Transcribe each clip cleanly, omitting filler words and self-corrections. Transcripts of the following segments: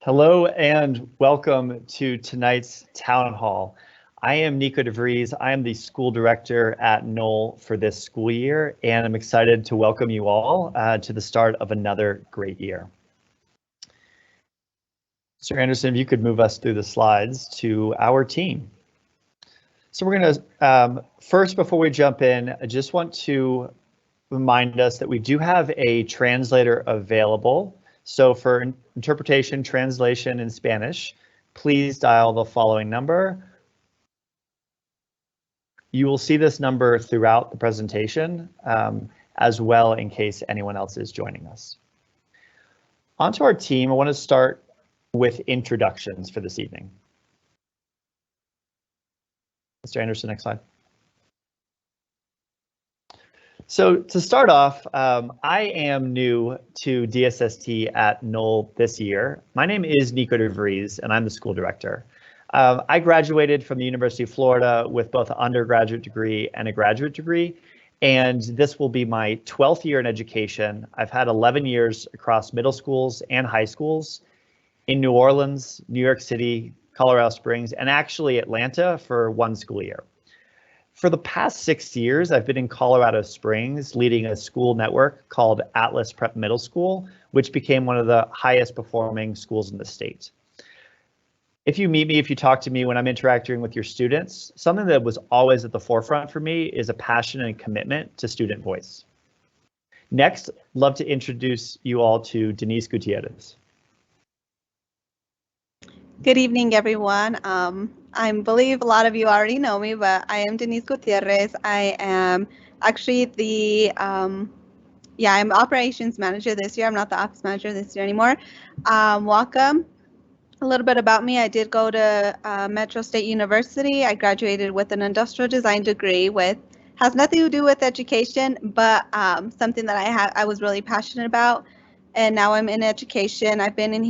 Hello and welcome to tonight's town hall. I am Nico Vries. I am the school director at Noel for this school year, and I'm excited to welcome you all to the start of another great year. Mr. Anderson, if you could move us through the slides to our team. So we're going to, first, before we jump in, I just want to remind us that we do have a translator available. So for interpretation, translation in Spanish, please dial the following number. You will see this number throughout the presentation as well in case anyone else is joining us. Onto our team, I want to start with introductions for this evening. Mr. Anderson, next slide. So to start off, I am new to DSST at Noel this year. My name is Nico Vries, and I'm the school director. I graduated from the University of Florida with both an undergraduate degree and a graduate degree, and this will be my 12th year in education. I've had 11 years across middle schools and high schools in New Orleans, New York City, Colorado Springs, and actually Atlanta for one school year. For the past 6 years, I've been in Colorado Springs leading a school network called Atlas Prep Middle School, which became one of the highest performing schools in the state. If you meet me, if you talk to me when I'm interacting with your students, something that was always at the forefront for me is a passion and commitment to student voice. Next, love to introduce you all to Denise Gutierrez. Good evening, everyone. I believe a lot of you already know me, but I am Denise Gutierrez. I am actually the, I'm operations manager this year. I'm not the office manager this year anymore. Welcome. A little bit about me. I did go to Metro State University. I graduated with an industrial design degree has nothing to do with education, but something that I was really passionate about. And now I'm in education. I've been in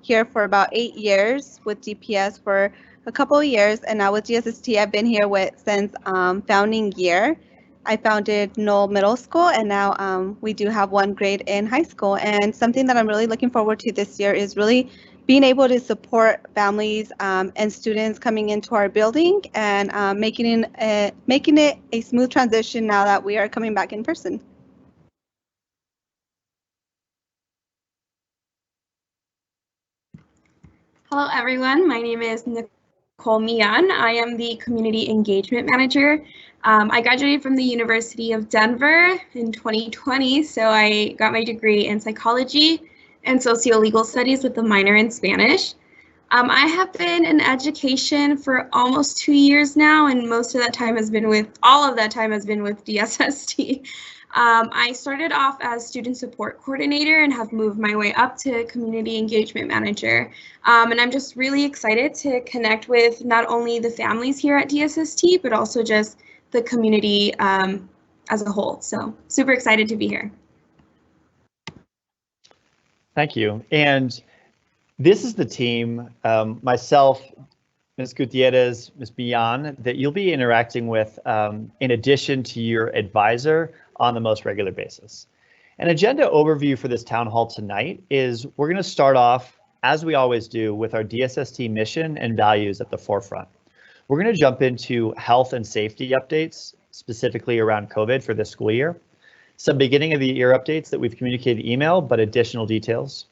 here for about 8 years, with DPS for a couple of years, and now with DSST I've been here since founding year. I founded Noel Middle School, and now we do have one grade in high school. And something that I'm really looking forward to this year is really being able to support families and students coming into our building and making it a smooth transition now that we are coming back in person. Hello, everyone. My name is Nicole Mian. I am the Community Engagement Manager. I graduated from the University of Denver in 2020, so I got my degree in psychology and socio-legal studies with a minor in Spanish. I have been in education for almost 2 years now, and all of that time has been with DSST. I started off as student support coordinator and have moved my way up to community engagement manager. And I'm just really excited to connect with not only the families here at DSST, but also just the community as a whole. So super excited to be here. Thank you. And this is the team, myself, Ms. Gutierrez, Ms. Bian, that you'll be interacting with in addition to your advisor on the most regular basis. An agenda overview for this town hall tonight is we're going to start off, as we always do, with our DSST mission and values at the forefront. We're going to jump into health and safety updates, specifically around COVID for this school year. Some beginning of the year updates that we've communicated email, but additional details.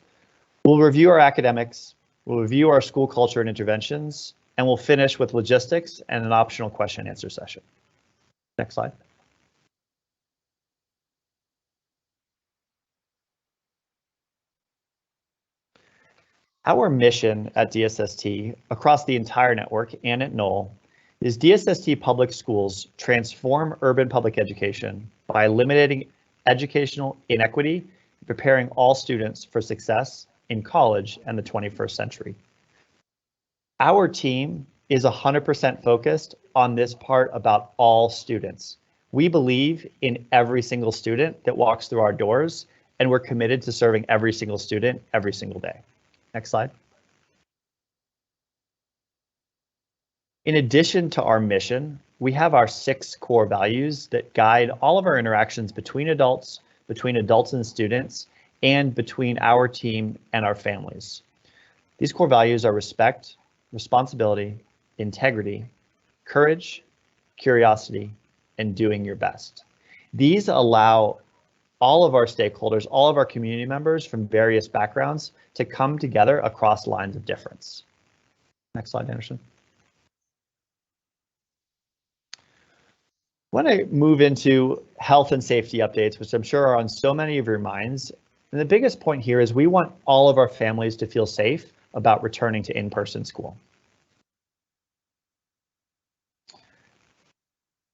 We'll review our academics, we'll review our school culture and interventions, and we'll finish with logistics and an optional question and answer session. Next slide. Our mission at DSST across the entire network and at Noel is DSST Public Schools transform urban public education by eliminating educational inequity, preparing all students for success in college and the 21st century. Our team is 100% focused on this part about all students. We believe in every single student that walks through our doors, and we're committed to serving every single student every single day. Next slide. In addition to our mission, we have our 6 core values that guide all of our interactions between adults and students, and between our team and our families. These core values are respect, responsibility, integrity, courage, curiosity, and doing your best. These allow all of our stakeholders, all of our community members from various backgrounds to come together across lines of difference. Next slide, Anderson. I want to move into health and safety updates, which I'm sure are on so many of your minds. And the biggest point here is we want all of our families to feel safe about returning to in-person school.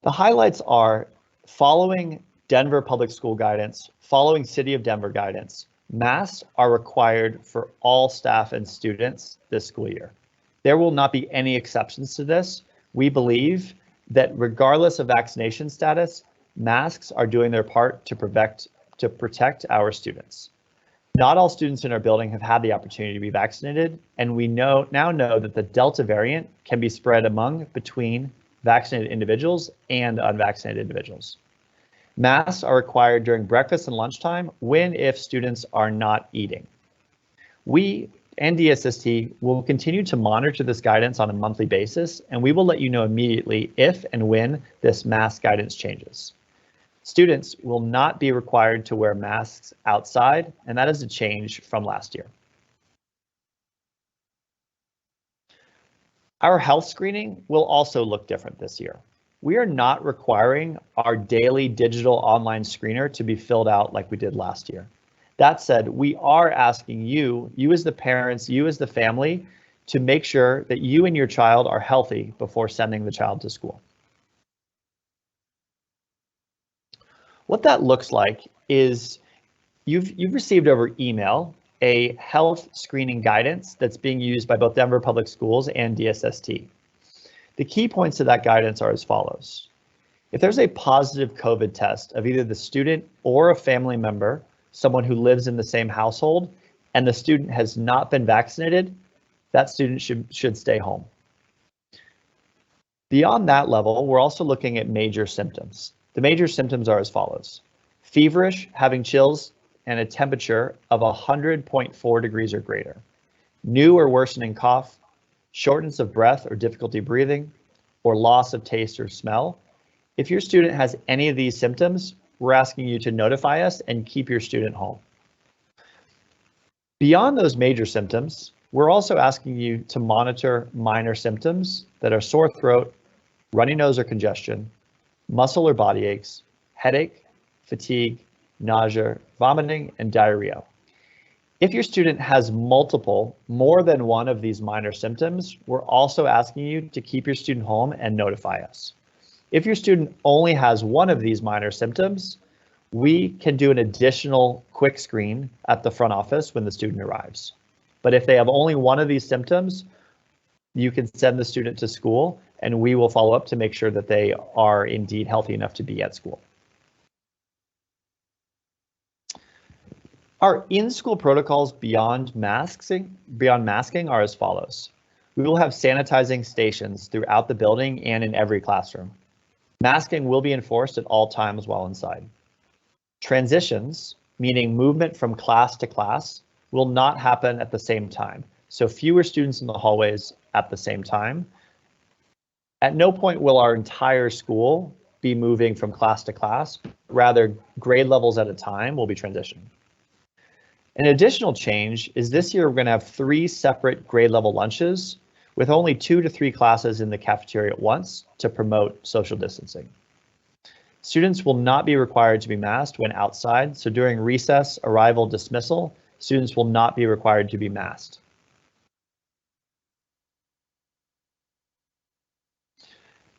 The highlights are following Denver Public School guidance, following City of Denver guidance, masks are required for all staff and students this school year. There will not be any exceptions to this. We believe that regardless of vaccination status, masks are doing their part to protect our students. Not all students in our building have had the opportunity to be vaccinated, and we now know that the Delta variant can be spread between vaccinated individuals and unvaccinated individuals. Masks are required during breakfast and lunchtime if students are not eating. We and DSST will continue to monitor this guidance on a monthly basis, and we will let you know immediately if and when this mask guidance changes. Students will not be required to wear masks outside, and that is a change from last year. Our health screening will also look different this year. We are not requiring our daily digital online screener to be filled out like we did last year. That said, we are asking you as the parents, you as the family, to make sure that you and your child are healthy before sending the child to school. What that looks like is you've received over email a health screening guidance that's being used by both Denver Public Schools and DSST. The key points of that guidance are as follows. If there's a positive COVID test of either the student or a family member, someone who lives in the same household, and the student has not been vaccinated, that student should stay home. Beyond that level, we're also looking at major symptoms. The major symptoms are as follows. Feverish, having chills, and a temperature of 100.4 degrees or greater. New or worsening cough, shortness of breath or difficulty breathing, or loss of taste or smell. If your student has any of these symptoms, we're asking you to notify us and keep your student home. Beyond those major symptoms, we're also asking you to monitor minor symptoms that are sore throat, runny nose or congestion, muscle or body aches, headache, fatigue, nausea, vomiting, and diarrhea. If your student has more than one of these minor symptoms, we're also asking you to keep your student home and notify us. If your student only has one of these minor symptoms, we can do an additional quick screen at the front office when the student arrives. But if they have only one of these symptoms, you can send the student to school and we will follow up to make sure that they are indeed healthy enough to be at school. Our in-school protocols beyond masking are as follows. We will have sanitizing stations throughout the building and in every classroom. Masking will be enforced at all times while inside. Transitions, meaning movement from class to class, will not happen at the same time. So fewer students in the hallways at the same time. At no point will our entire school be moving from class to class, rather grade levels at a time will be transitioning. An additional change is this year we're going to have 3 separate grade level lunches with only 2 to 3 classes in the cafeteria at once to promote social distancing. Students will not be required to be masked when outside, so during recess, arrival, dismissal, students will not be required to be masked.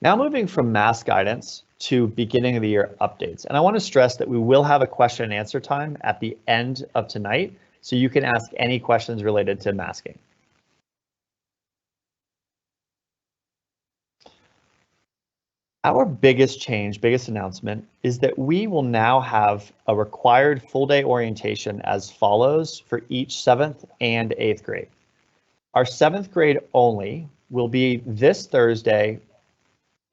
Now moving from mask guidance to beginning of the year updates. And I want to stress that we will have a question and answer time at the end of tonight, so you can ask any questions related to masking. Our biggest announcement is that we will now have a required full day orientation as follows for each 7th and 8th grade. Our 7th grade only will be this Thursday,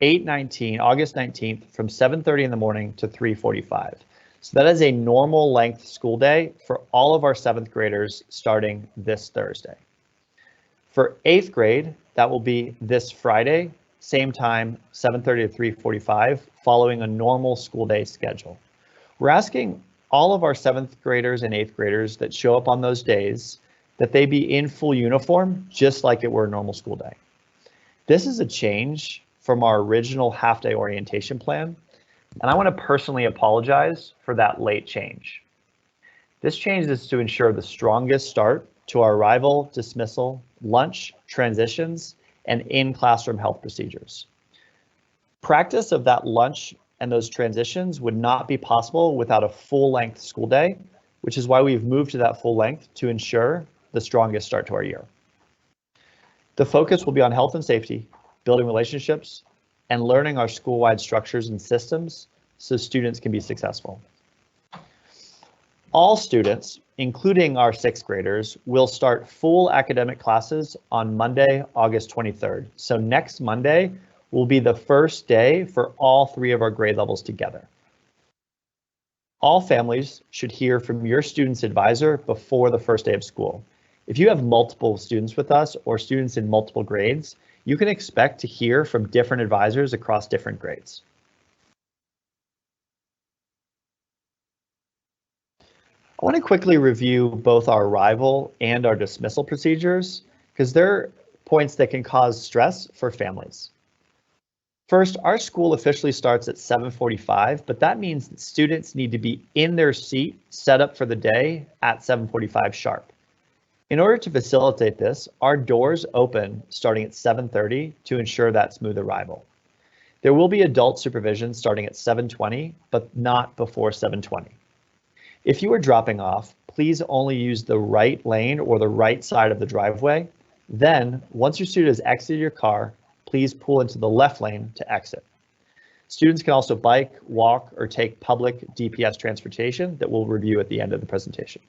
August 19th from 7:30 in the morning to 3:45. So that is a normal length school day for all of our 7th graders starting this Thursday. For 8th grade, that will be this Friday, same time, 7:30 to 3:45, following a normal school day schedule. We're asking all of our 7th graders and 8th graders that show up on those days that they be in full uniform, just like it were a normal school day. This is a change from our original half-day orientation plan, and I want to personally apologize for that late change. This change is to ensure the strongest start to our arrival, dismissal, lunch, transitions, and in-classroom health procedures. Practice of that lunch and those transitions would not be possible without a full-length school day, which is why we've moved to that full length to ensure the strongest start to our year. The focus will be on health and safety, building relationships, and learning our school-wide structures and systems so students can be successful. All students, including our 6th graders, will start full academic classes on Monday, August 23rd. So next Monday will be the first day for all 3 of our grade levels together. All families should hear from your student's advisor before the first day of school. If you have multiple students with us or students in multiple grades, you can expect to hear from different advisors across different grades. I want to quickly review both our arrival and our dismissal procedures because they're points that can cause stress for families. First, our school officially starts at 7:45, but that means that students need to be in their seat set up for the day at 7:45 sharp. In order to facilitate this, our doors open starting at 7:30 to ensure that smooth arrival. There will be adult supervision starting at 7:20, but not before 7:20. If you are dropping off, please only use the right lane or the right side of the driveway. Then, once your student has exited your car, please pull into the left lane to exit. Students can also bike, walk, or take public DPS transportation that we'll review at the end of the presentation.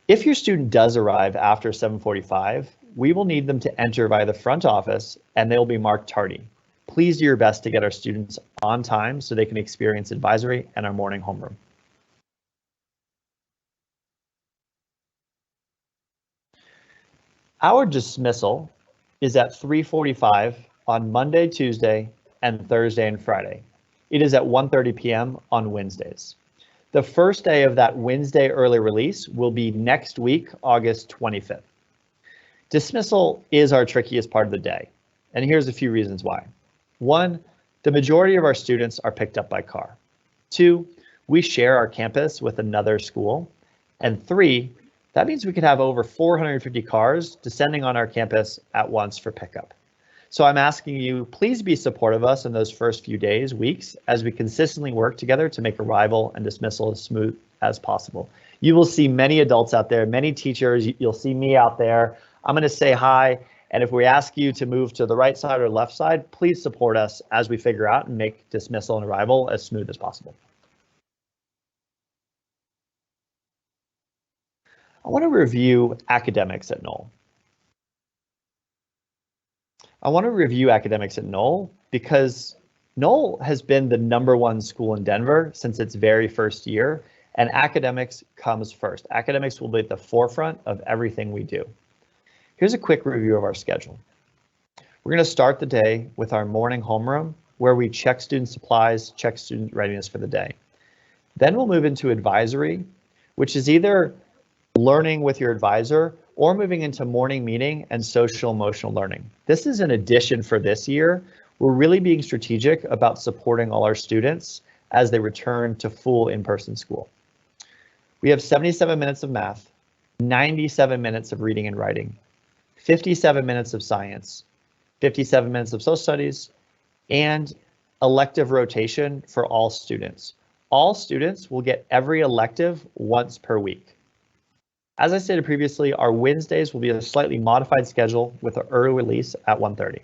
If your student does arrive after 7:45, we will need them to enter via the front office and they'll be marked tardy. Please do your best to get our students on time so they can experience advisory and our morning homeroom. Our dismissal is at 3:45 on Monday, Tuesday, and Thursday and Friday. It is at 1:30 p.m. on Wednesdays. The first day of that Wednesday early release will be next week, August 25th. Dismissal is our trickiest part of the day, and here's a few reasons why. 1, the majority of our students are picked up by car. 2, we share our campus with another school. And 3, that means we could have over 450 cars descending on our campus at once for pickup. So I'm asking you, please be supportive of us in those first few days, weeks, as we consistently work together to make arrival and dismissal as smooth as possible. You will see many adults out there, many teachers, you'll see me out there. I'm going to say hi, and if we ask you to move to the right side or left side, please support us as we figure out and make dismissal and arrival as smooth as possible. I want to review academics at Noel. Because Noel has been the #1 school in Denver since its very first year, and academics comes first. Academics will be at the forefront of everything we do. Here's a quick review of our schedule. We're going to start the day with our morning homeroom, where we check student supplies, check student readiness for the day. Then we'll move into advisory, which is either learning with your advisor or moving into morning meeting and social emotional learning. This is an addition for this year. We're really being strategic about supporting all our students as they return to full in-person school. We have 77 minutes of math, 97 minutes of reading and writing, 57 minutes of science, 57 minutes of social studies, and elective rotation for all students. All students will get every elective once per week. As I stated previously, our Wednesdays will be a slightly modified schedule with an early release at 1:30.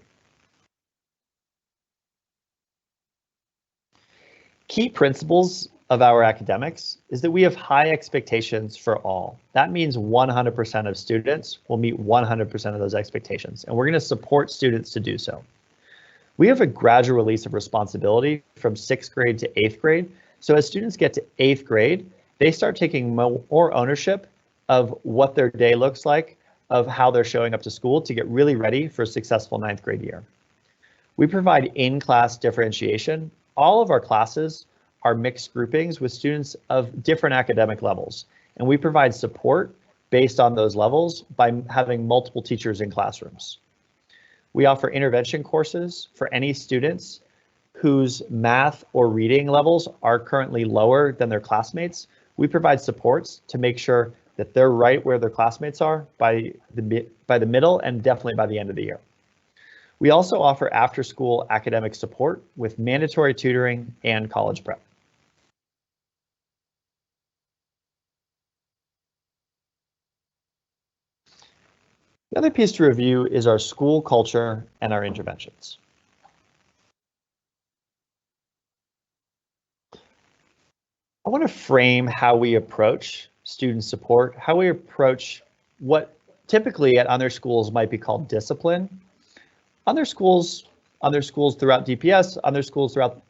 Key principles of our academics is that we have high expectations for all. That means 100% of students will meet 100% of those expectations, and we're going to support students to do so. We have a gradual release of responsibility from 6th grade to 8th grade. So as students get to 8th grade, they start taking more ownership of what their day looks like, of how they're showing up to school to get really ready for a successful 9th grade year. We provide in-class differentiation. All of our classes are mixed groupings with students of different academic levels, and we provide support based on those levels by having multiple teachers in classrooms. We offer intervention courses for any students whose math or reading levels are currently lower than their classmates. We provide supports to make sure that they're right where their classmates are by the middle and definitely by the end of the year. We also offer after-school academic support with mandatory tutoring and college prep. The other piece to review is our school culture and our interventions. I want to frame how we approach student support, how we approach what typically at other schools might be called discipline. Other schools throughout DPS, other schools throughout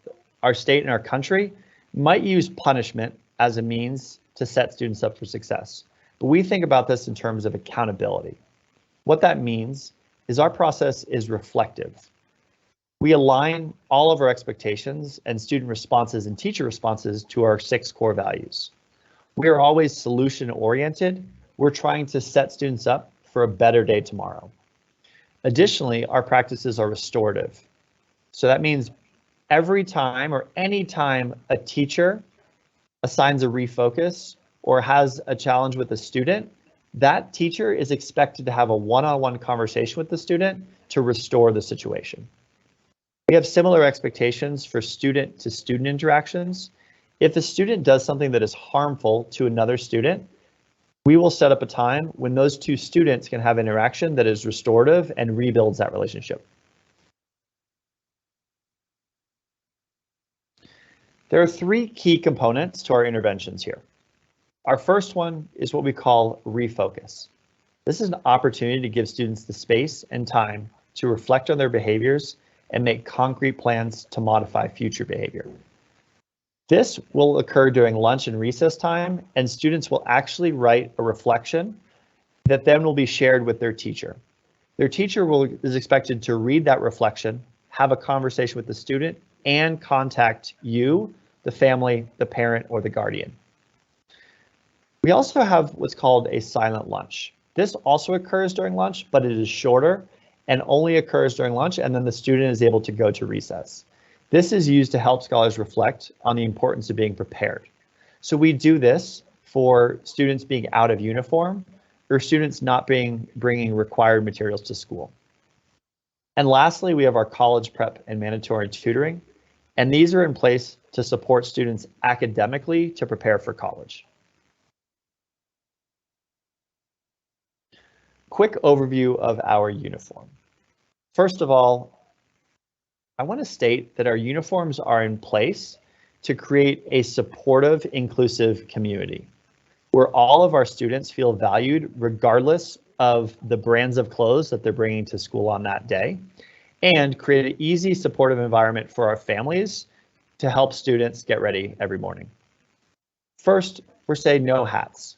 our state and our country might use punishment as a means to set students up for success. But we think about this in terms of accountability. What that means is our process is reflective. We align all of our expectations and student responses and teacher responses to our 6 core values. We are always solution oriented. We're trying to set students up for a better day tomorrow. Additionally, our practices are restorative. So that means every time or any time a teacher assigns a refocus or has a challenge with a student, that teacher is expected to have a one-on-one conversation with the student to restore the situation. We have similar expectations for student-to-student interactions. If a student does something that is harmful to another student, we will set up a time when those 2 students can have interaction that is restorative and rebuilds that relationship. There are 3 key components to our interventions here. Our first one is what we call refocus. This is an opportunity to give students the space and time to reflect on their behaviors and make concrete plans to modify future behavior. This will occur during lunch and recess time, and students will actually write a reflection that then will be shared with their teacher. Their teacher is expected to read that reflection, have a conversation with the student, and contact you, the family, the parent, or the guardian. We also have what's called a silent lunch. This also occurs during lunch, but it is shorter and only occurs during lunch, and then the student is able to go to recess. This is used to help scholars reflect on the importance of being prepared. So we do this for students being out of uniform or students not bringing required materials to school. And lastly, we have our college prep and mandatory tutoring, and these are in place to support students academically to prepare for college. Quick overview of our uniform. First of all, I want to state that our uniforms are in place to create a supportive, inclusive community where all of our students feel valued regardless of the brands of clothes that they're bringing to school on that day, and create an easy, supportive environment for our families to help students get ready every morning. First, we're saying no hats.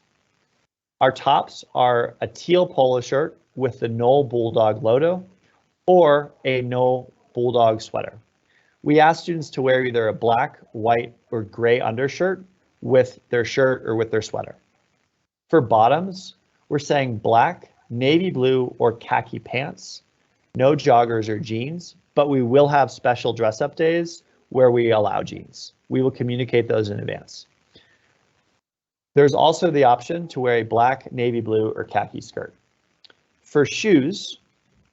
Our tops are a teal polo shirt with the Noel Bulldog logo or a Noel Bulldog sweater. We ask students to wear either a black, white, or gray undershirt with their shirt or with their sweater. For bottoms, we're saying black, navy blue, or khaki pants, no joggers or jeans, but we will have special dress-up days where we allow jeans. We will communicate those in advance. There's also the option to wear a black, navy blue, or khaki skirt. For shoes,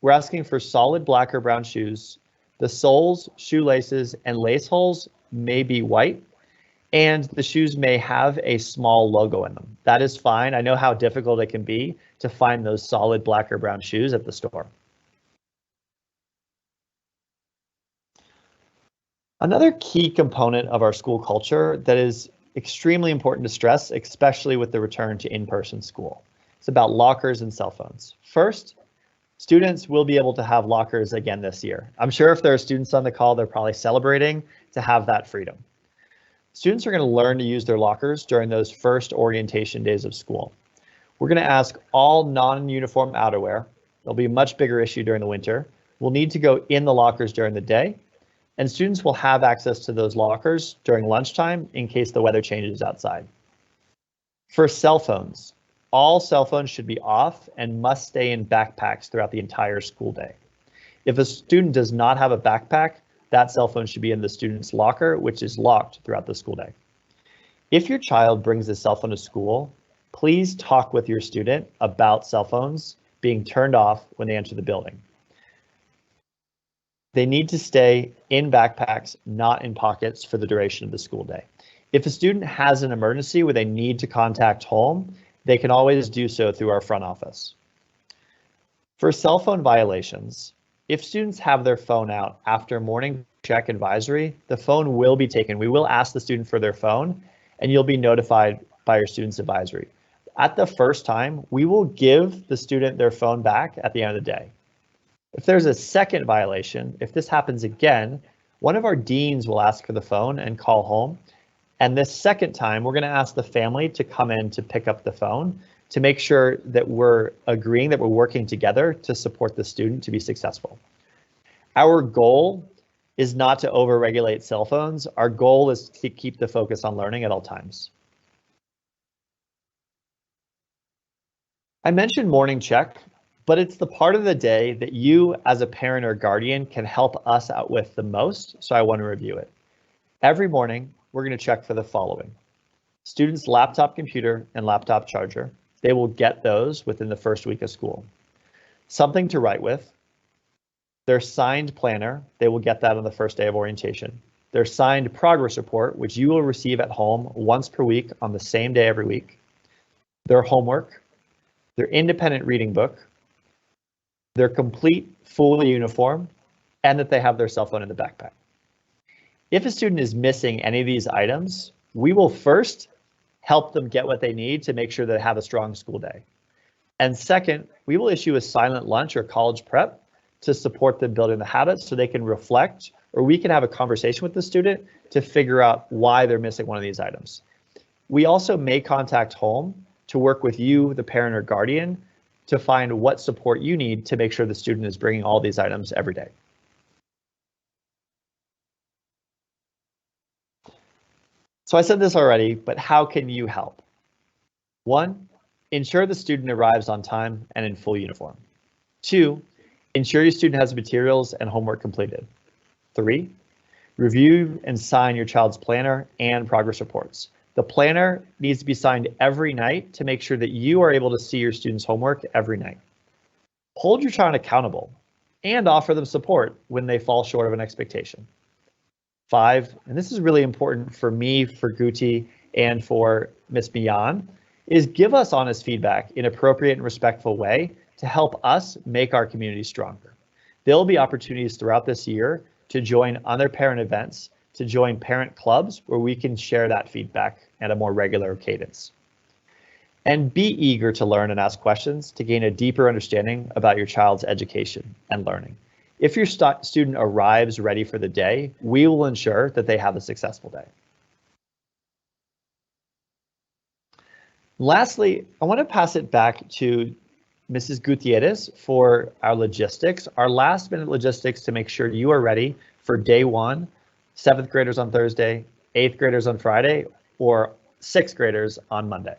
we're asking for solid black or brown shoes. The soles, shoelaces, and lace holes may be white, and the shoes may have a small logo in them. That is fine. I know how difficult it can be to find those solid black or brown shoes at the store. Another key component of our school culture that is extremely important to stress, especially with the return to in-person school. It's about lockers and cell phones. First, students will be able to have lockers again this year. I'm sure if there are students on the call, they're probably celebrating to have that freedom. Students are going to learn to use their lockers during those first orientation days of school. We're going to ask all non-uniform outerwear. There'll be a much bigger issue during the winter. We'll need to go in the lockers during the day, and students will have access to those lockers during lunchtime in case the weather changes outside. For cell phones, all cell phones should be off and must stay in backpacks throughout the entire school day. If a student does not have a backpack, that cell phone should be in the student's locker, which is locked throughout the school day. If your child brings a cell phone to school, please talk with your student about cell phones being turned off when they enter the building. They need to stay in backpacks, not in pockets for the duration of the school day. If a student has an emergency where they need to contact home, they can always do so through our front office. For cell phone violations, if students have their phone out after morning check advisory, the phone will be taken. We will ask the student for their phone, and you'll be notified by your student's advisory. At the first time, we will give the student their phone back at the end of the day. If there's a second violation, if this happens again, one of our deans will ask for the phone and call home. And this second time, we're going to ask the family to come in to pick up the phone to make sure that we're agreeing that we're working together to support the student to be successful. Our goal is not to overregulate cell phones. Our goal is to keep the focus on learning at all times. I mentioned morning check, but it's the part of the day that you as a parent or guardian can help us out with the most, so I want to review it. Every morning, we're going to check for the following: students' laptop computer and laptop charger. They will get those within the first week of school. Something to write with. Their signed planner, they will get that on the first day of orientation. Their signed progress report, which you will receive at home once per week on the same day every week. Their homework, their independent reading book, their complete full uniform, and that they have their cell phone in the backpack. If a student is missing any of these items, we will first help them get what they need to make sure they have a strong school day. And second, we will issue a silent lunch or college prep to support them building the habits so they can reflect, or we can have a conversation with the student to figure out why they're missing one of these items. We also may contact home to work with you, the parent or guardian, to find what support you need to make sure the student is bringing all these items every day. So I said this already, but how can you help? 1, ensure the student arrives on time and in full uniform. 2, ensure your student has materials and homework completed. 3, review and sign your child's planner and progress reports. The planner needs to be signed every night to make sure that you are able to see your student's homework every night. Hold your child accountable and offer them support when they fall short of an expectation. 5, and this is really important for me, for Guti, and for Ms. Mian, is give us honest feedback in appropriate and respectful way to help us make our community stronger. There'll be opportunities throughout this year to join other parent events, to join parent clubs where we can share that feedback at a more regular cadence. And be eager to learn and ask questions to gain a deeper understanding about your child's education and learning. If your student arrives ready for the day, we will ensure that they have a successful day. Lastly, I want to pass it back to Mrs. Gutierrez for our logistics, our last minute logistics to make sure you are ready for day 1, 7th graders on Thursday, 8th graders on Friday, or 6th graders on Monday.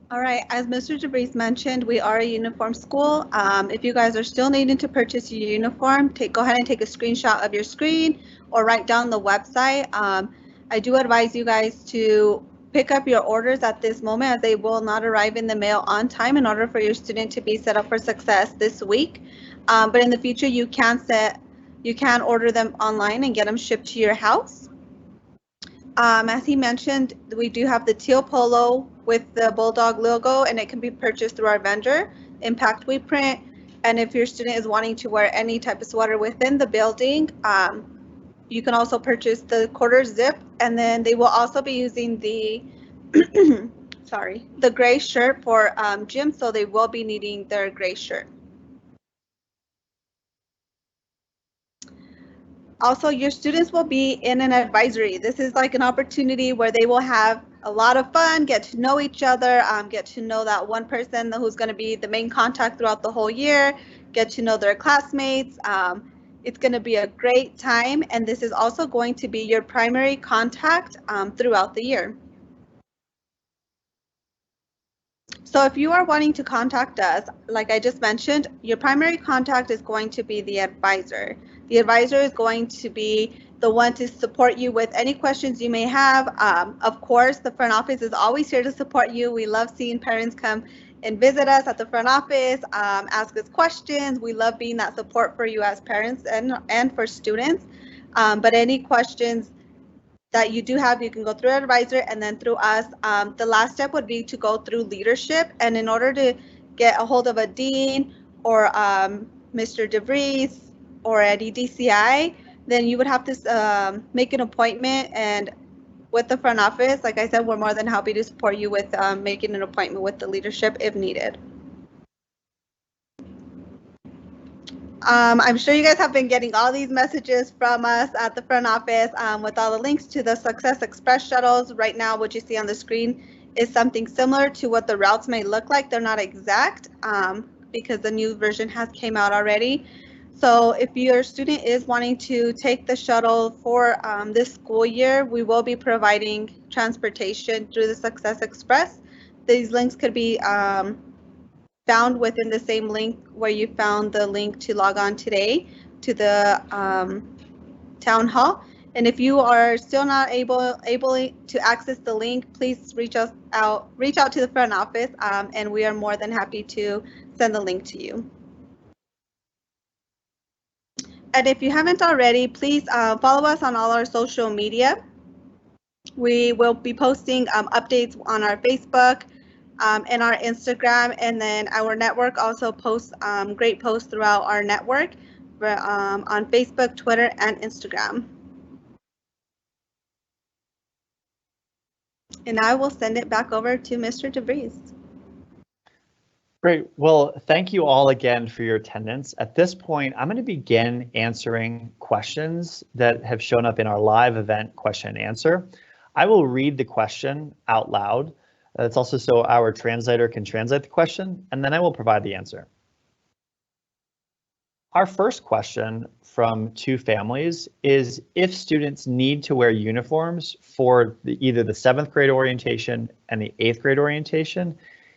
All right, as Mr. DeVries mentioned, we are a uniform school. If you guys are still needing to purchase your uniform, go ahead and take a screenshot of your screen or write down the website. I do advise you guys to pick up your orders at this moment, as they will not arrive in the mail on time in order for your student to be set up for success this week. But in the future, you can order them online and get them shipped to your house. As he mentioned, we do have the teal polo with the Bulldog logo, and it can be purchased through our vendor, Impact We Print. And if your student is wanting to wear any type of sweater within the building, you can also purchase the quarter zip, and then they will also be using the the gray shirt for gym, so they will be needing their gray shirt. Also, your students will be in an advisory. This is like an opportunity where they will have a lot of fun, get to know each other, get to know that one person who's going to be the main contact throughout the whole year, get to know their classmates. It's going to be a great time, and this is also going to be your primary contact throughout the year. So if you are wanting to contact us, like I just mentioned, your primary contact is going to be the advisor. The advisor is going to be the one to support you with any questions you may have. Of course, the front office is always here to support you. We love seeing parents come and visit us at the front office, ask us questions. We love being that support for you as parents and for students. But any questions that you do have, you can go through an advisor and then through us. The last step would be to go through leadership, and in order to get a hold of a dean or Mr. Vries or at EDCI, then you would have to make an appointment, and with the front office, like I said, we're more than happy to support you with making an appointment with the leadership if needed. I'm sure you guys have been getting all these messages from us at the front office with all the links to the Success Express shuttles. Right now, what you see on the screen is something similar to what the routes may look like. They're not exact because the new version has came out already. So if your student is wanting to take the shuttle for this school year, we will be providing transportation through the Success Express. These links could be found within the same link where you found the link to log on today to the town hall. And if you are still not able to access the link, please reach out to the front office, and we are more than happy to send the link to you. And if you haven't already, please follow us on all our social media. We will be posting updates on our Facebook and our Instagram, and then our network also posts great posts throughout our network on Facebook, Twitter, and Instagram. And I will send it back over to Mr. DeVries. Great. Well, thank you all again for your attendance. At this point, I'm going to begin answering questions that have shown up in our live event question and answer. I will read the question out loud. It's also so our translator can translate the question, and then I will provide the answer. Our first question from two families is if students need to wear uniforms for either the 7th grade orientation and the 8th grade orientation.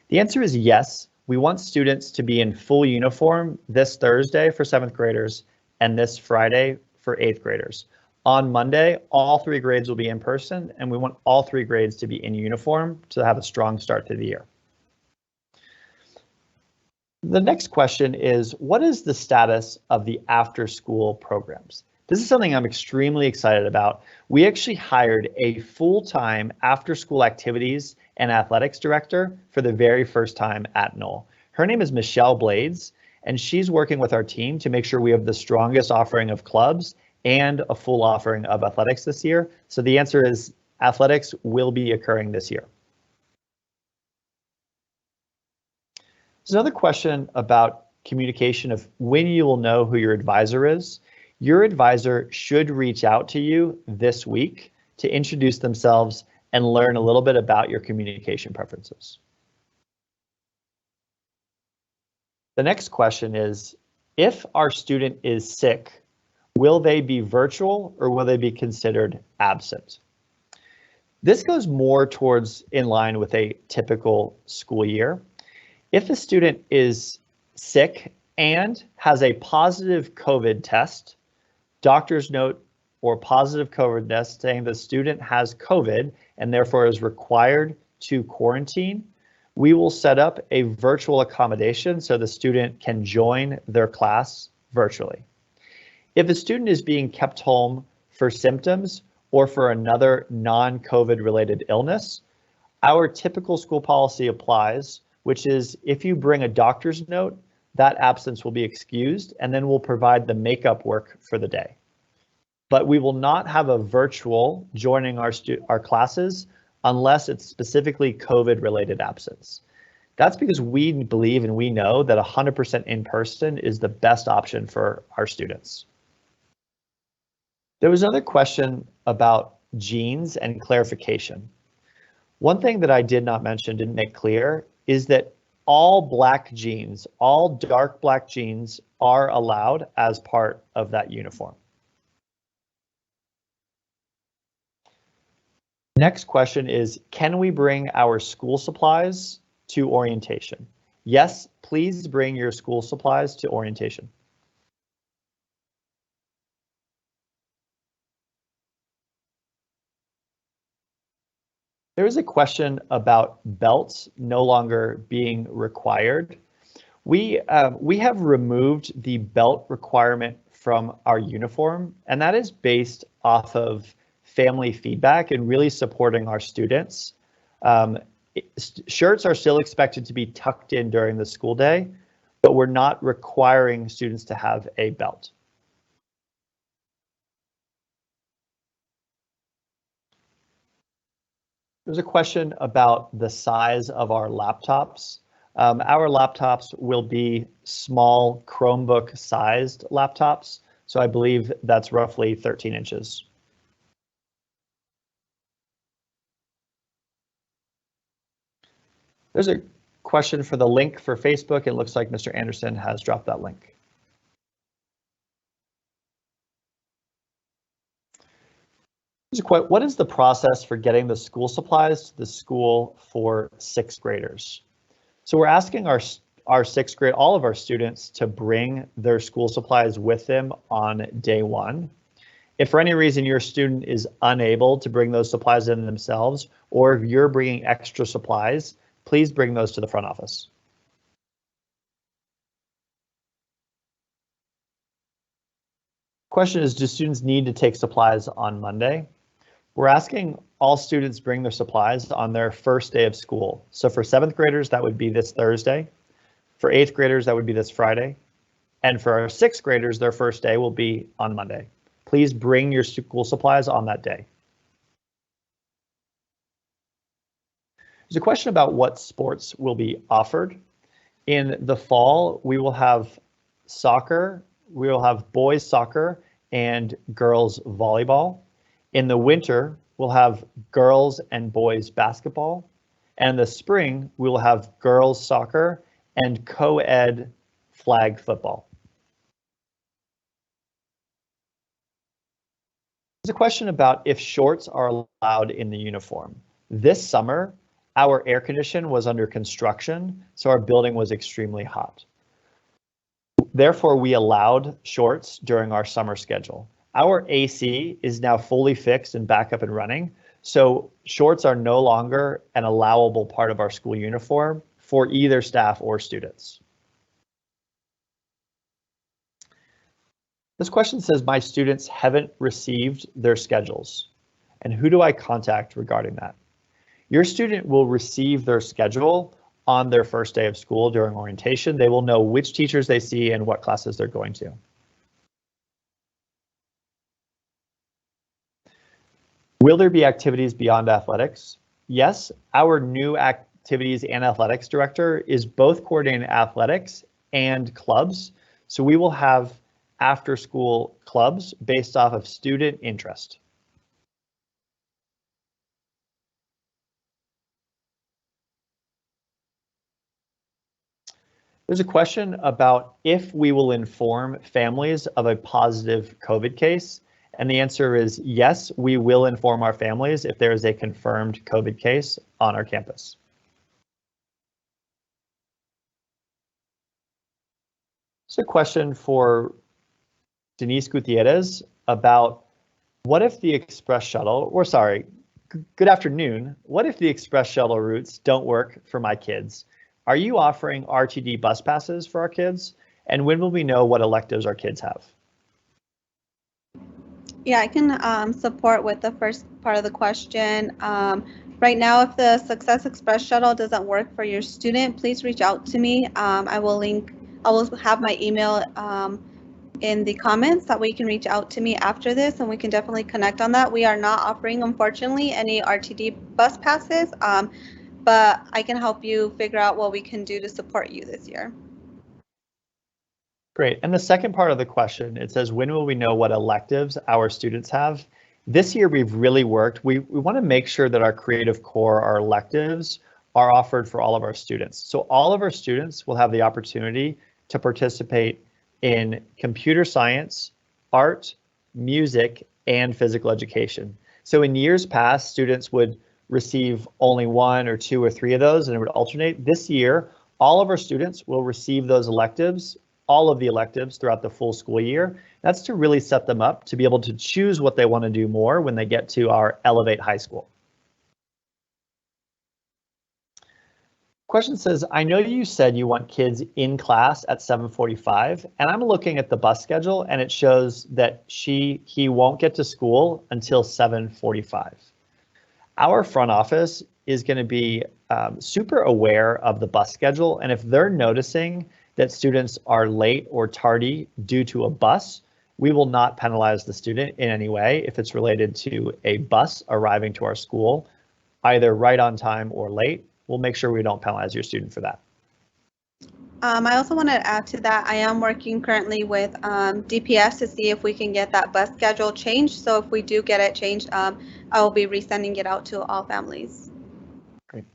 The answer is yes. We want students to be in full uniform this Thursday for 7th graders and this Friday for 8th graders. On Monday, all 3 grades will be in person, and we want all 3 grades to be in uniform to have a strong start to the year. The next question is, what is the status of the after-school programs? This is something I'm extremely excited about. We actually hired a full-time after-school activities and athletics director for the very first time at Noel. Her name is Michelle Blades, and she's working with our team to make sure we have the strongest offering of clubs and a full offering of athletics this year. So the answer is athletics will be occurring this year. There's another question about communication of when you will know who your advisor is. Your advisor should reach out to you this week to introduce themselves and learn a little bit about your communication preferences. The next question is, if our student is sick, will they be virtual or will they be considered absent? This goes more towards in line with a typical school year. If a student is sick and has a positive COVID test, doctor's note or positive COVID test saying the student has COVID and therefore is required to quarantine, we will set up a virtual accommodation so the student can join their class virtually. If a student is being kept home for symptoms or for another non-COVID related illness, our typical school policy applies, which is if you bring a doctor's note, that absence will be excused and then we'll provide the makeup work for the day. But we will not have a virtual joining our classes unless it's specifically COVID related absence. That's because we believe and we know that 100% in person is the best option for our students. There was another question about jeans and clarification. One thing that I did not mention, didn't make clear, is that all black jeans, all dark black jeans are allowed as part of that uniform. Next question is, can we bring our school supplies to orientation? Yes, please bring your school supplies to orientation. There is a question about belts no longer being required. We have removed the belt requirement from our uniform, and that is based off of family feedback and really supporting our students. Shirts are still expected to be tucked in during the school day, but we're not requiring students to have a belt. There's a question about the size of our laptops. Our laptops will be small Chromebook sized laptops, so I believe that's roughly 13 inches. There's a question for the link for Facebook. It looks like Mr. Anderson has dropped that link. What is the process for getting the school supplies to the school for 6th graders? So we're asking our 6th grade, all of our students to bring their school supplies with them on day 1. If for any reason your student is unable to bring those supplies in themselves, or if you're bringing extra supplies, please bring those to the front office. Question is, do students need to take supplies on Monday? We're asking all students bring their supplies on their first day of school. So for 7th graders, that would be this Thursday. For 8th graders, that would be this Friday. And for our 6th graders, their first day will be on Monday. Please bring your school supplies on that day. There's a question about what sports will be offered. In the fall, we will have soccer, we will have boys soccer and girls volleyball. In the winter, we'll have girls and boys basketball. And in the spring, we will have girls soccer and co-ed flag football. There's a question about if shorts are allowed in the uniform. This summer, our air condition was under construction, so our building was extremely hot. Therefore, we allowed shorts during our summer schedule. Our AC is now fully fixed and back up and running, so shorts are no longer an allowable part of our school uniform for either staff or students. This question says, my students haven't received their schedules, and who do I contact regarding that? Your student will receive their schedule on their first day of school during orientation. They will know which teachers they see and what classes they're going to. Will there be activities beyond athletics? Yes, our new activities and athletics director is both coordinating athletics and clubs. So we will have after school clubs based off of student interest. There's a question about if we will inform families of a positive COVID case. And the answer is yes, we will inform our families if there is a confirmed COVID case on our campus. It's a question for Denise Gutierrez about what if the express shuttle, or sorry, good afternoon. What if the express shuttle routes don't work for my kids? Are you offering RTD bus passes for our kids? And when will we know what electives our kids have? Yeah, I can support with the first part of the question. Right now, if the Success Express shuttle doesn't work for your student, please reach out to me. I will have my email in the comments. That way you can reach out to me after this and we can definitely connect on that. We are not offering, unfortunately, any RTD bus passes, but I can help you figure out what we can do to support you this year. Great. And the second part of the question, it says, when will we know what electives our students have? This year, we've really worked. We want to make sure that our creative core, our electives, are offered for all of our students. So all of our students will have the opportunity to participate in computer science, art, music, and physical education. So in years past, students would receive only 1 or 2 or 3 of those, and it would alternate. This year, all of our students will receive those electives, all of the electives throughout the full school year. That's to really set them up to be able to choose what they want to do more when they get to our Elevate High School. Question says, I know you said you want kids in class at 7:45, and I'm looking at the bus schedule and it shows that he won't get to school until 7:45. Our front office is going to be super aware of the bus schedule, and if they're noticing that students are late or tardy due to a bus, we will not penalize the student in any way if it's related to a bus arriving to our school, either right on time or late. We'll make sure we don't penalize your student for that. I also want to add to that, I am working currently with DPS to see if we can get that bus schedule changed. So if we do get it changed, I will be resending it out to all families. Great.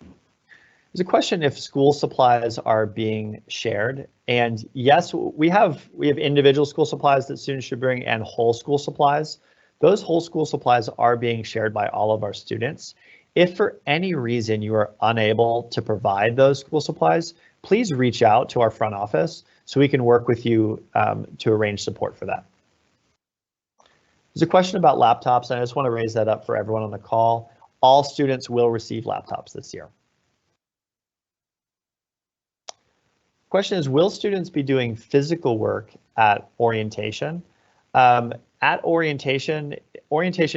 There's a question if school supplies are being shared. And yes, we have individual school supplies that students should bring and whole school supplies. Those whole school supplies are being shared by all of our students. If for any reason you are unable to provide those school supplies, please reach out to our front office so we can work with you to arrange support for that. There's a question about laptops, and I just want to raise that up for everyone on the call. All students will receive laptops this year. Question is, will students be doing physical work at orientation? At orientation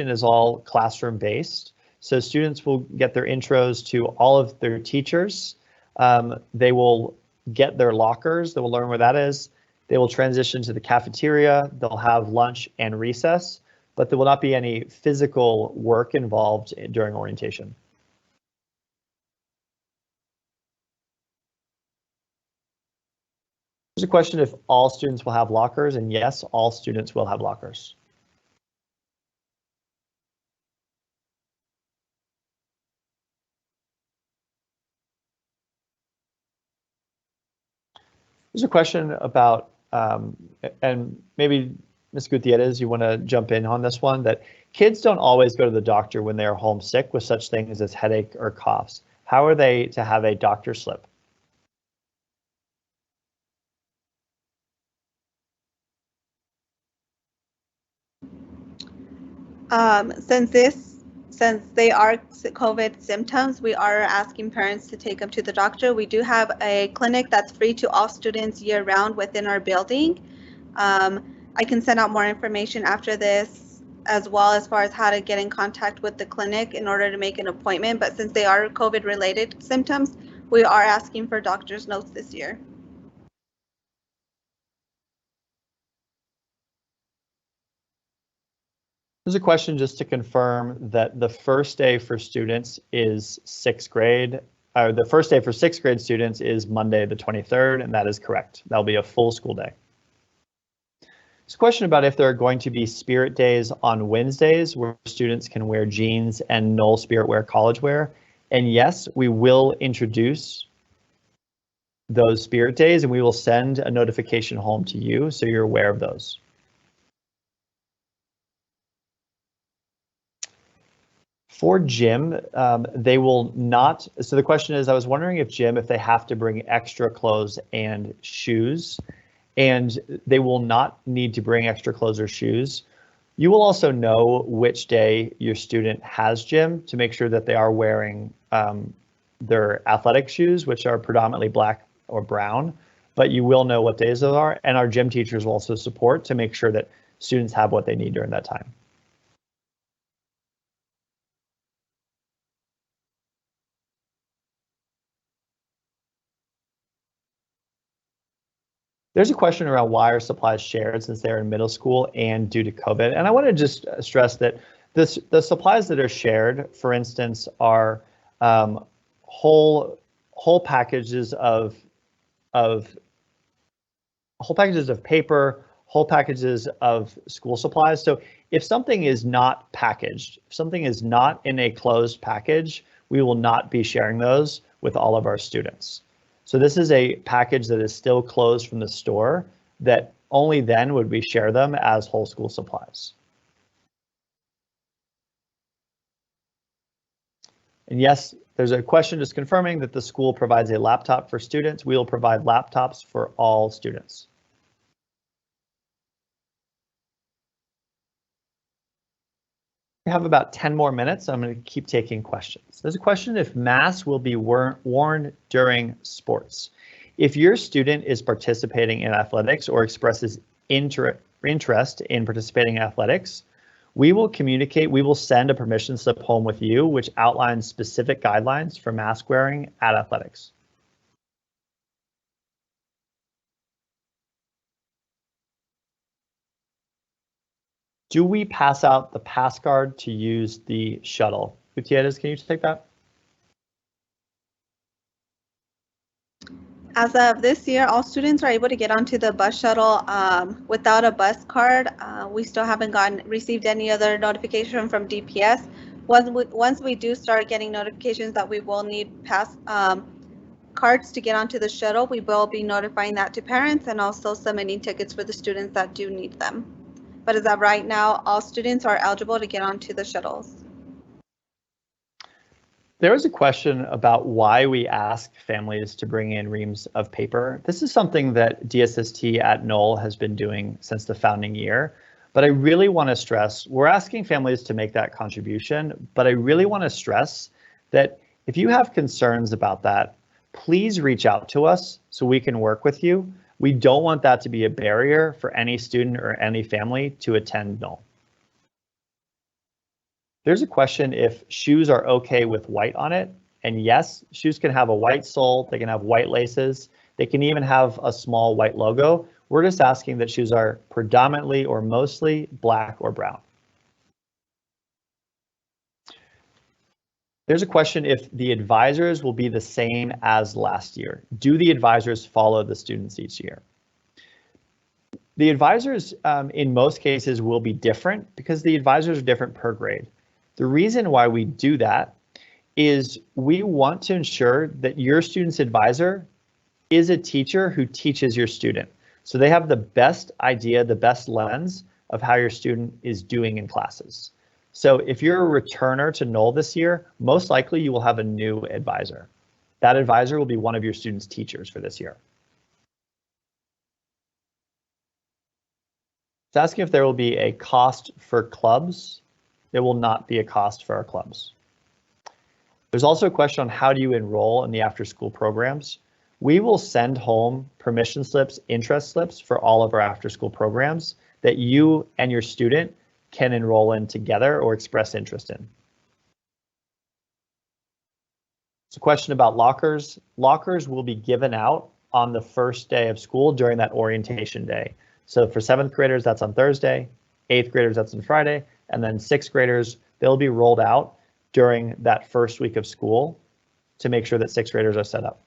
is all classroom based. So students will get their intros to all of their teachers. They will get their lockers. They will learn where that is. They will transition to the cafeteria. They'll have lunch and recess, but there will not be any physical work involved during orientation. There's a question if all students will have lockers, and yes, all students will have lockers. There's a question about, and maybe Ms. Gutierrez, you want to jump in on this one, that kids don't always go to the doctor when they're homesick with such things as headache or coughs. How are they to have a doctor slip? Since they are COVID symptoms, we are asking parents to take them to the doctor. We do have a clinic that's free to all students year round within our building. I can send out more information after this as well as far as how to get in contact with the clinic in order to make an appointment. But since they are COVID related symptoms, we are asking for doctor's notes this year. There's a question just to confirm that the first day for students is 6th grade. The first day for 6th grade students is Monday the 23rd, and that is correct. That'll be a full school day. There's a question about if there are going to be spirit days on Wednesdays where students can wear jeans and Noel Spirit wear college wear. And yes, we will introduce those spirit days, and we will send a notification home to you so you're aware of those. For gym, they will not. So the question is, I was wondering if gym, if they have to bring extra clothes and shoes, and they will not need to bring extra clothes or shoes. You will also know which day your student has gym to make sure that they are wearing their athletic shoes, which are predominantly black or brown, but you will know what days those are. And our gym teachers will also support to make sure that students have what they need during that time. There's a question around why are supplies shared since they're in middle school and due to COVID. And I want to just stress that the supplies that are shared, for instance, are whole packages of whole packages of paper, whole packages of school supplies. So if something is not packaged, if something is not in a closed package, we will not be sharing those with all of our students. So this is a package that is still closed from the store that only then would we share them as whole school supplies. And yes, there's a question just confirming that the school provides a laptop for students. We will provide laptops for all students. We have about 10 more minutes. So I'm going to keep taking questions. There's a question if masks will be worn during sports. If your student is participating in athletics or expresses interest in participating in athletics, we will communicate, we will send a permission slip home with you, which outlines specific guidelines for mask wearing at athletics. Do we pass out the pass card to use the shuttle? Gutierrez, can you take that? As of this year, all students are able to get onto the bus shuttle without a bus card. We still haven't received any other notification from DPS. Once we do start getting notifications that we will need pass cards to get onto the shuttle, we will be notifying that to parents and also submitting tickets for the students that do need them. But as of right now, all students are eligible to get onto the shuttles. There was a question about why we ask families to bring in reams of paper. This is something that DSST at Noel has been doing since the founding year. But I really want to stress, we're asking families to make that contribution, but I really want to stress that if you have concerns about that, please reach out to us so we can work with you. We don't want that to be a barrier for any student or any family to attend Noel. There's a question if shoes are okay with white on it. And yes, shoes can have a white sole, they can have white laces, they can even have a small white logo. We're just asking that shoes are predominantly or mostly black or brown. There's a question if the advisors will be the same as last year. Do the advisors follow the students each year? The advisors in most cases will be different because the advisors are different per grade. The reason why we do that is we want to ensure that your student's advisor is a teacher who teaches your student. So they have the best idea, the best lens of how your student is doing in classes. So if you're a returner to Noel this year, most likely you will have a new advisor. That advisor will be one of your student's teachers for this year. It's asking if there will be a cost for clubs. There will not be a cost for our clubs. There's also a question on how do you enroll in the after-school programs. We will send home permission slips, interest slips for all of our after-school programs that you and your student can enroll in together or express interest in. It's a question about lockers. Lockers will be given out on the first day of school during that orientation day. So for 7th graders, that's on Thursday, 8th graders, that's on Friday, and then 6th graders, they'll be rolled out during that first week of school to make sure that 6th graders are set up.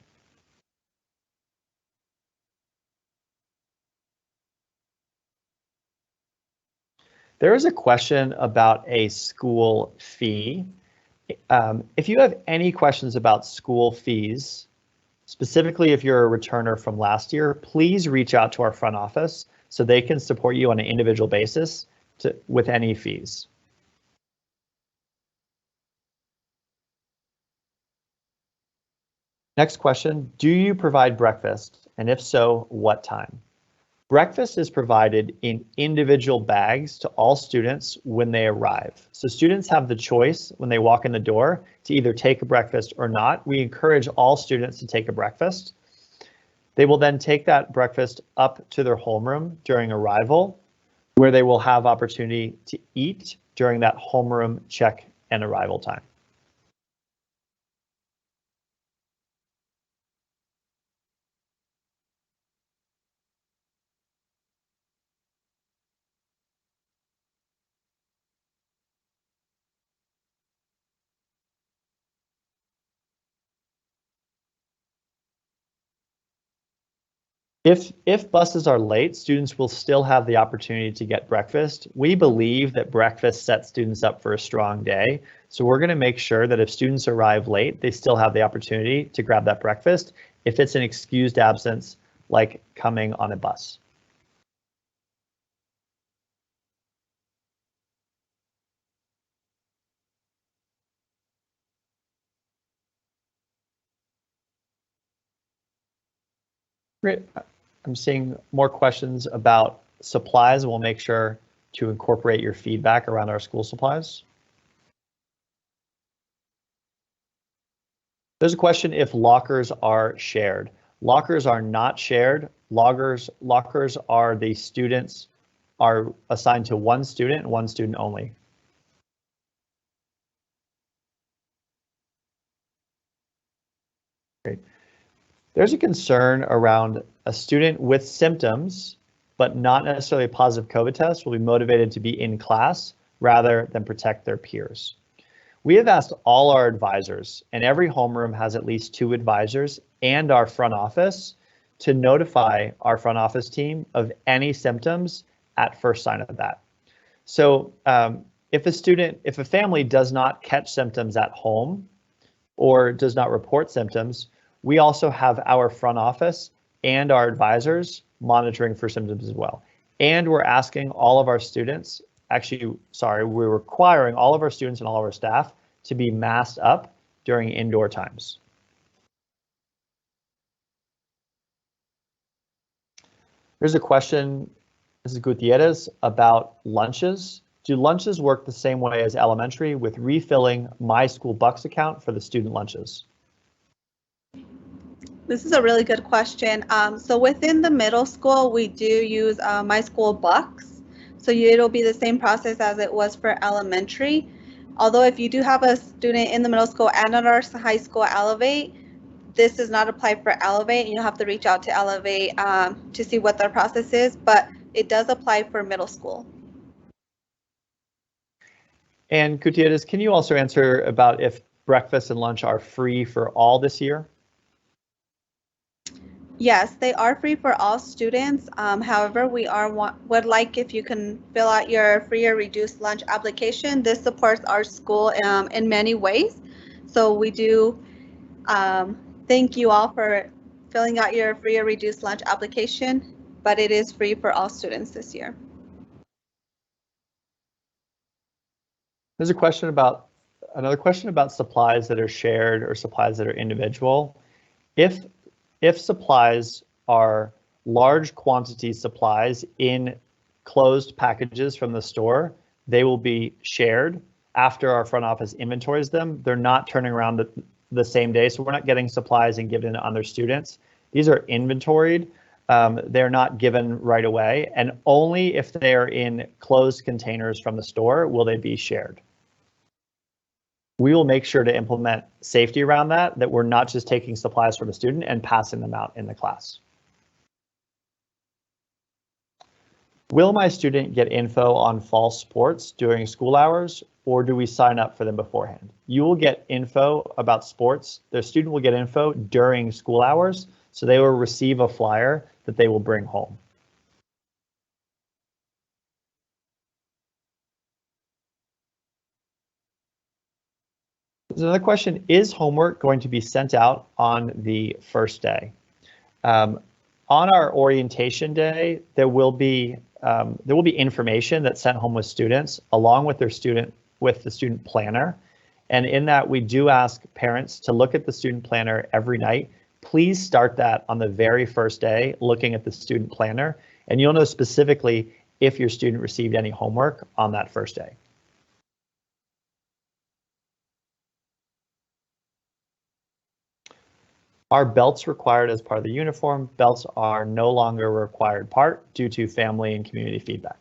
There is a question about a school fee. If you have any questions about school fees, specifically if you're a returner from last year, please reach out to our front office so they can support you on an individual basis with any fees. Next question, do you provide breakfast? And if so, what time? Breakfast is provided in individual bags to all students when they arrive. So students have the choice when they walk in the door to either take a breakfast or not. We encourage all students to take a breakfast. They will then take that breakfast up to their homeroom during arrival, where they will have opportunity to eat during that homeroom check and arrival time. If buses are late, students will still have the opportunity to get breakfast. We believe that breakfast sets students up for a strong day. So we're going to make sure that if students arrive late, they still have the opportunity to grab that breakfast if it's an excused absence, like coming on a bus. Great. I'm seeing more questions about supplies. We'll make sure to incorporate your feedback around our school supplies. There's a question if lockers are shared. Lockers are not shared. Lockers are the students are assigned to one student and one student only. Great. There's a concern around a student with symptoms, but not necessarily a positive COVID test, will be motivated to be in class rather than protect their peers. We have asked all our advisors, and every homeroom has at least 2 advisors and our front office to notify our front office team of any symptoms at first sign of that. So if a family does not catch symptoms at home or does not report symptoms, we also have our front office and our advisors monitoring for symptoms as well. And we're asking all of our students, we're requiring all of our students and all of our staff to be masked up during indoor times. Here's a question, Mrs. Gutierrez, about lunches. Do lunches work the same way as elementary with refilling My School Bucks account for the student lunches? This is a really good question. So within the middle school, we do use My School Bucks. So it'll be the same process as it was for elementary. Although if you do have a student in the middle school and at our high school Elevate, this does not apply for Elevate. You'll have to reach out to Elevate to see what their process is, but it does apply for middle school. And Gutierrez, can you also answer about if breakfast and lunch are free for all this year? Yes, they are free for all students. However, we would like if you can fill out your free or reduced lunch application. This supports our school in many ways. So we do thank you all for filling out your free or reduced lunch application, but it is free for all students this year. There's another question about supplies that are shared or supplies that are individual. If supplies are large quantity supplies in closed packages from the store, they will be shared after our front office inventories them. They're not turning around the same day, so we're not getting supplies and giving it to other students. These are inventoried. They're not given right away, and only if they are in closed containers from the store will they be shared. We will make sure to implement safety around that we're not just taking supplies from a student and passing them out in the class. Will my student get info on fall sports during school hours, or do we sign up for them beforehand? You will get info about sports. The student will get info during school hours, so they will receive a flyer that they will bring home. There's another question, is homework going to be sent out on the first day? On our orientation day, there will be information that's sent home with students along with the student planner. And in that, we do ask parents to look at the student planner every night. Please start that on the very first day, looking at the student planner, and you'll know specifically if your student received any homework on that first day. Are belts required as part of the uniform? Belts are no longer a required part due to family and community feedback.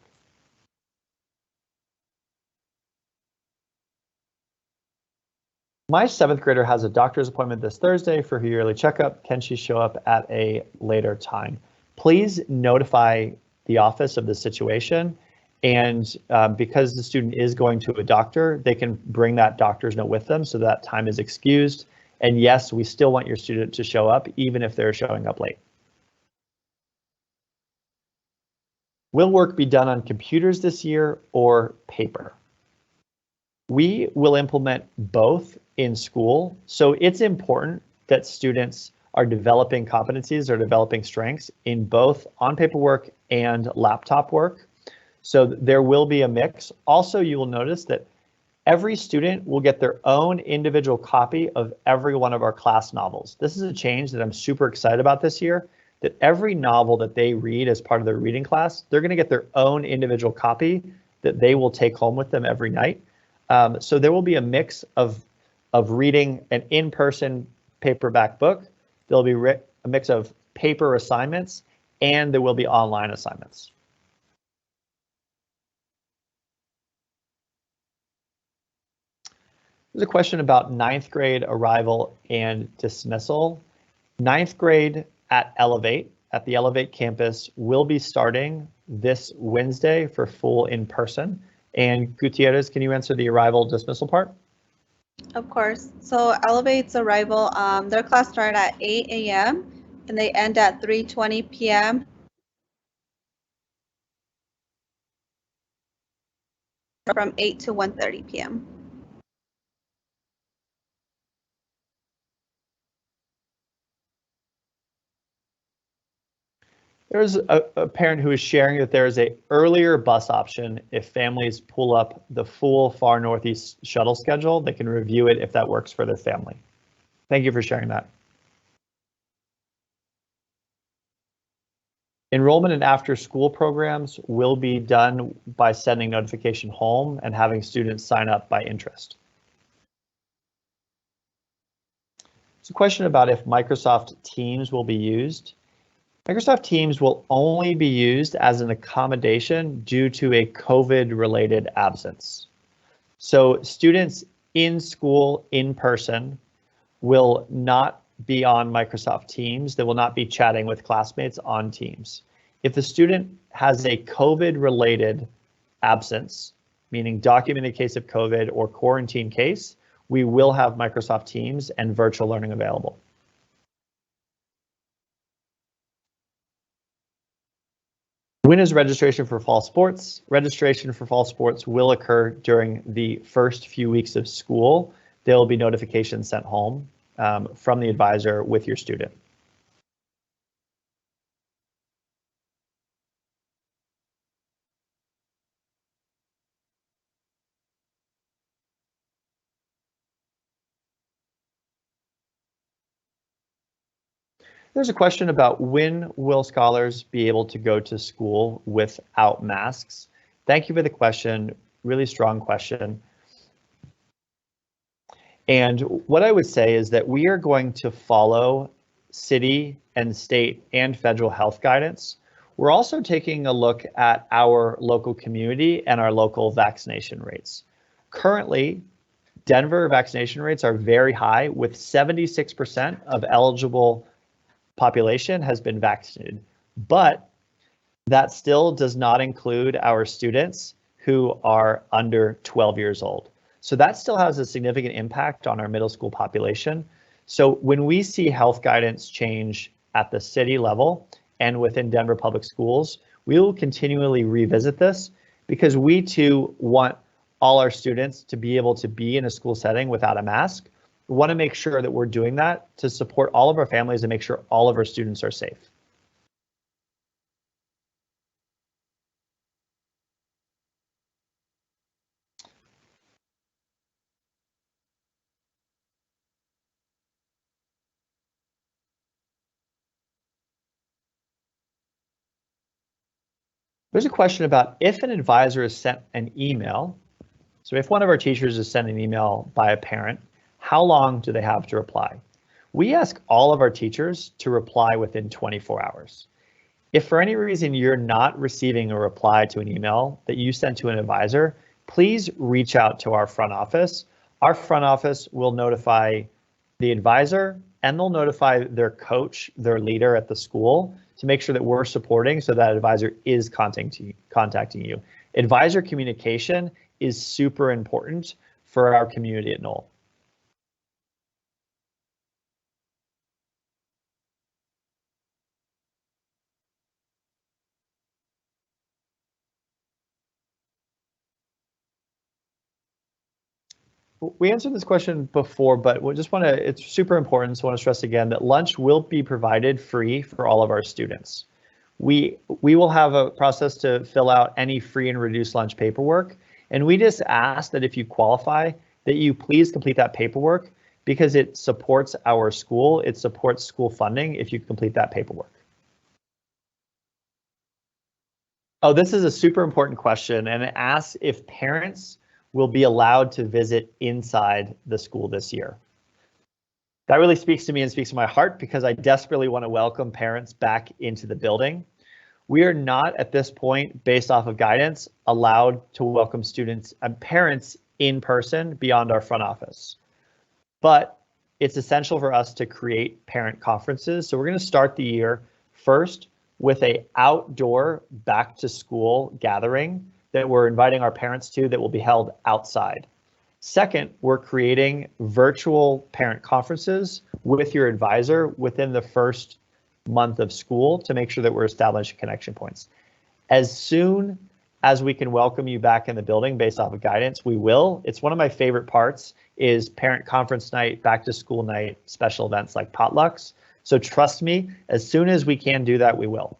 My 7th grader has a doctor's appointment this Thursday for her yearly checkup. Can she show up at a later time? Please notify the office of the situation. And because the student is going to a doctor, they can bring that doctor's note with them so that time is excused. And yes, we still want your student to show up even if they're showing up late. Will work be done on computers this year or paper? We will implement both in school, so it's important that students are developing competencies or developing strengths in both on-paper work and laptop work. So there will be a mix. Also, you will notice that every student will get their own individual copy of every one of our class novels. This is a change that I'm super excited about this year, that every novel that they read as part of their reading class, they're going to get their own individual copy that they will take home with them every night. So there will be a mix of reading an in-person paperback book. There'll be a mix of paper assignments, and there will be online assignments. There's a question about 9th grade arrival and dismissal. 9th grade at the Elevate campus will be starting this Wednesday for full in-person. And Gutierrez, can you answer the arrival dismissal part? Of course. So Elevate's arrival, their class start at 8 a.m. and they end at 3:20 p.m. from 8 to 1:30 p.m. There's a parent who is sharing that there is an earlier bus option if families pull up the full Far Northeast shuttle schedule. They can review it if that works for their family. Thank you for sharing that. Enrollment in after-school programs will be done by sending notification home and having students sign up by interest. It's a question about if Microsoft Teams will be used. Microsoft Teams will only be used as an accommodation due to a COVID-related absence. So students in school in person will not be on Microsoft Teams. They will not be chatting with classmates on Teams. If the student has a COVID-related absence, meaning documented case of COVID or quarantine case, we will have Microsoft Teams and virtual learning available. When is registration for fall sports? Registration for fall sports will occur during the first few weeks of school. There will be notifications sent home from the advisor with your student. There's a question about when will scholars be able to go to school without masks? Thank you for the question. Really strong question. And what I would say is that we are going to follow city and state and federal health guidance. We're also taking a look at our local community and our local vaccination rates. Currently, Denver vaccination rates are very high, with 76% of eligible population has been vaccinated, but that still does not include our students who are under 12 years old. So that still has a significant impact on our middle school population. So when we see health guidance change at the city level and within Denver Public Schools, we will continually revisit this because we too want all our students to be able to be in a school setting without a mask. We want to make sure that we're doing that to support all of our families and make sure all of our students are safe. There's a question about if an advisor is sent an email. So if one of our teachers is sent an email by a parent, how long do they have to reply? We ask all of our teachers to reply within 24 hours. If for any reason you're not receiving a reply to an email that you sent to an advisor, please reach out to our front office. Our front office will notify the advisor and they'll notify their coach, their leader at the school, to make sure that we're supporting so that advisor is contacting you. Advisor communication is super important for our community at Noel. we answered this question before, but we just want to, it's super important, so I want to stress again that lunch will be provided free for all of our students. We will have a process to fill out any free and reduced lunch paperwork, and we just ask that if you qualify, that you please complete that paperwork because it supports our school, it supports school funding if you complete that paperwork. Oh, this is a super important question, and it asks if parents will be allowed to visit inside the school this year. That really speaks to me and speaks to my heart because I desperately want to welcome parents back into the building. We are not at this point, based off of guidance, allowed to welcome students and parents in person beyond our front office. But it's essential for us to create parent conferences. So we're going to start the year first with an outdoor back to school gathering that we're inviting our parents to that will be held outside. Second, we're creating virtual parent conferences with your advisor within the first month of school to make sure that we're establishing connection points. As soon as we can welcome you back in the building based off of guidance, we will. It's one of my favorite parts is parent conference night, back to school night, special events like potlucks. So trust me, as soon as we can do that, we will.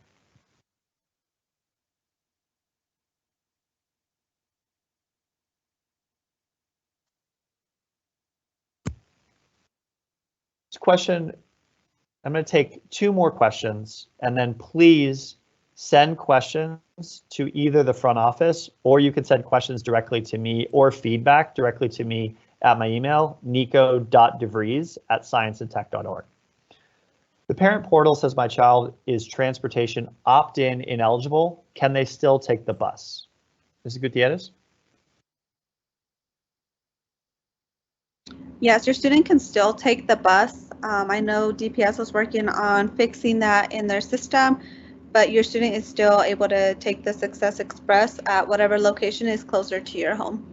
This question, I'm going to take 2 more questions and then please send questions to either the front office or you can send questions directly to me or feedback directly to me at my email, nico.devries@scienceandtech.org. The parent portal says my child is transportation opt-in ineligible. Can they still take the bus? Mrs. Gutierrez? Yes, your student can still take the bus. I know DPS is working on fixing that in their system, but your student is still able to take the Success Express at whatever location is closer to your home.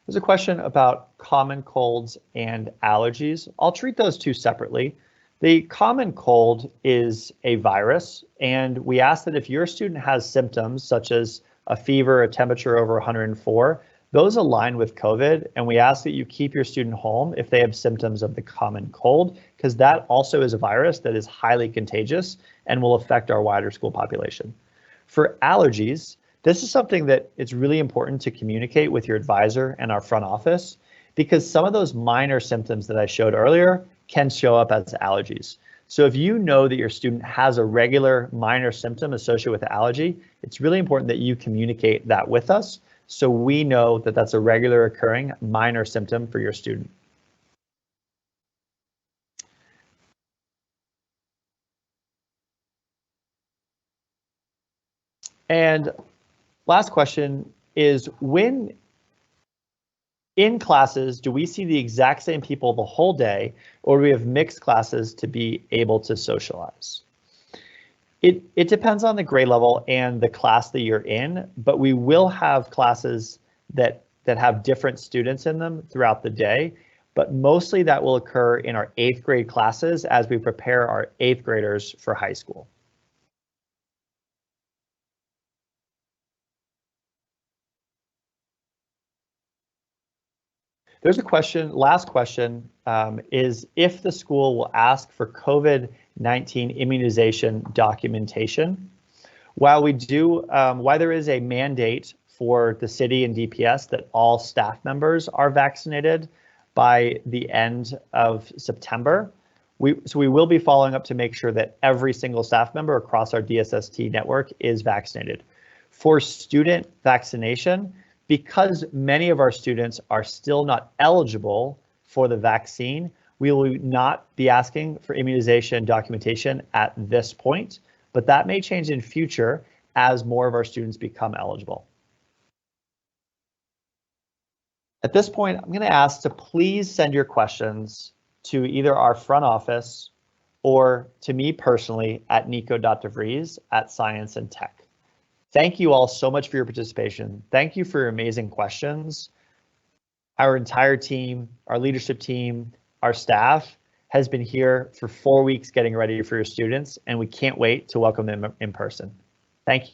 There's a question about common colds and allergies. I'll treat those 2 separately. The common cold is a virus, and we ask that if your student has symptoms such as a fever, a temperature over 104, those align with COVID, and we ask that you keep your student home if they have symptoms of the common cold, because that also is a virus that is highly contagious and will affect our wider school population. For allergies, this is something that it's really important to communicate with your advisor and our front office, because some of those minor symptoms that I showed earlier can show up as allergies. So if you know that your student has a regular minor symptom associated with allergy, it's really important that you communicate that with us so we know that that's a regular occurring minor symptom for your student. And last question is, when in classes, do we see the exact same people the whole day, or do we have mixed classes to be able to socialize? It depends on the grade level and the class that you're in, but we will have classes that have different students in them throughout the day, but mostly that will occur in our 8th grade classes as we prepare our 8th graders for high school. There's a question, last question, is if the school will ask for COVID-19 immunization documentation. While there is a mandate for the city and DPS that all staff members are vaccinated by the end of September, so we will be following up to make sure that every single staff member across our DSST network is vaccinated. For student vaccination, because many of our students are still not eligible for the vaccine, we will not be asking for immunization documentation at this point, but that may change in future as more of our students become eligible. At this point, I'm going to ask to please send your questions to either our front office or to me personally at nico.devries@scienceandtech. Thank you all so much for your participation. Thank you for your amazing questions. Our entire team, our leadership team, our staff has been here for 4 weeks getting ready for your students, and we can't wait to welcome them in person. Thank you.